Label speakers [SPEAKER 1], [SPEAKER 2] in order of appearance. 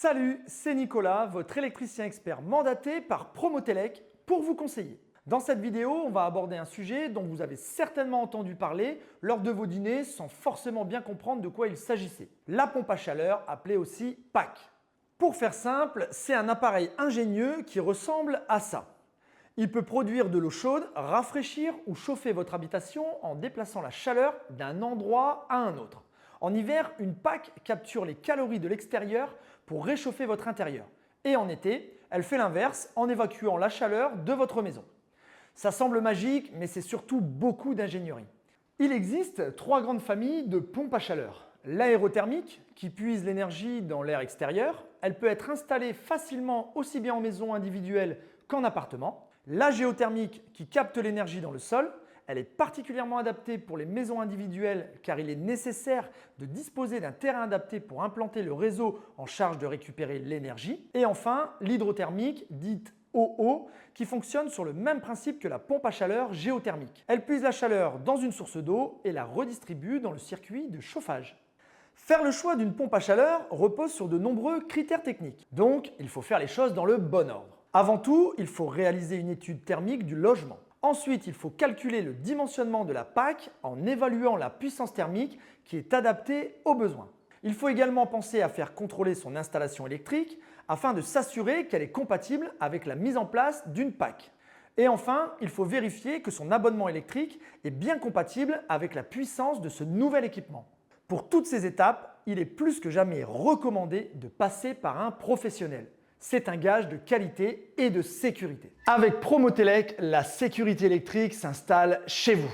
[SPEAKER 1] Salut, c'est Nicolas, votre électricien expert mandaté par Promotelec pour vous conseiller. Dans cette vidéo, on va aborder un sujet dont vous avez certainement entendu parler lors de vos dîners sans forcément bien comprendre de quoi il s'agissait. La pompe à chaleur, appelée aussi PAC. Pour faire simple, c'est un appareil ingénieux qui ressemble à ça. Il peut produire de l'eau chaude, rafraîchir ou chauffer votre habitation en déplaçant la chaleur d'un endroit à un autre. En hiver, une PAC capture les calories de l'extérieur pour réchauffer votre intérieur. Et en été, elle fait l'inverse en évacuant la chaleur de votre maison. Ça semble magique, mais c'est surtout beaucoup d'ingénierie. Il existe trois grandes familles de pompes à chaleur. L'aérothermique, qui puise l'énergie dans l'air extérieur. Elle peut être installée facilement aussi bien en maison individuelle qu'en appartement. La géothermique, qui capte l'énergie dans le sol. Elle est particulièrement adaptée pour les maisons individuelles car il est nécessaire de disposer d'un terrain adapté pour implanter le réseau en charge de récupérer l'énergie. Et enfin, l'hydrothermique, dite OO, qui fonctionne sur le même principe que la pompe à chaleur géothermique. Elle puise la chaleur dans une source d'eau et la redistribue dans le circuit de chauffage. Faire le choix d'une pompe à chaleur repose sur de nombreux critères techniques. Donc, il faut faire les choses dans le bon ordre. Avant tout, il faut réaliser une étude thermique du logement. Ensuite, il faut calculer le dimensionnement de la PAC en évaluant la puissance thermique qui est adaptée aux besoins. Il faut également penser à faire contrôler son installation électrique afin de s'assurer qu'elle est compatible avec la mise en place d'une PAC. Et enfin, il faut vérifier que son abonnement électrique est bien compatible avec la puissance de ce nouvel équipement. Pour toutes ces étapes, il est plus que jamais recommandé de passer par un professionnel. C'est un gage de qualité et de sécurité. Avec Promotelec, la sécurité électrique s'installe chez vous.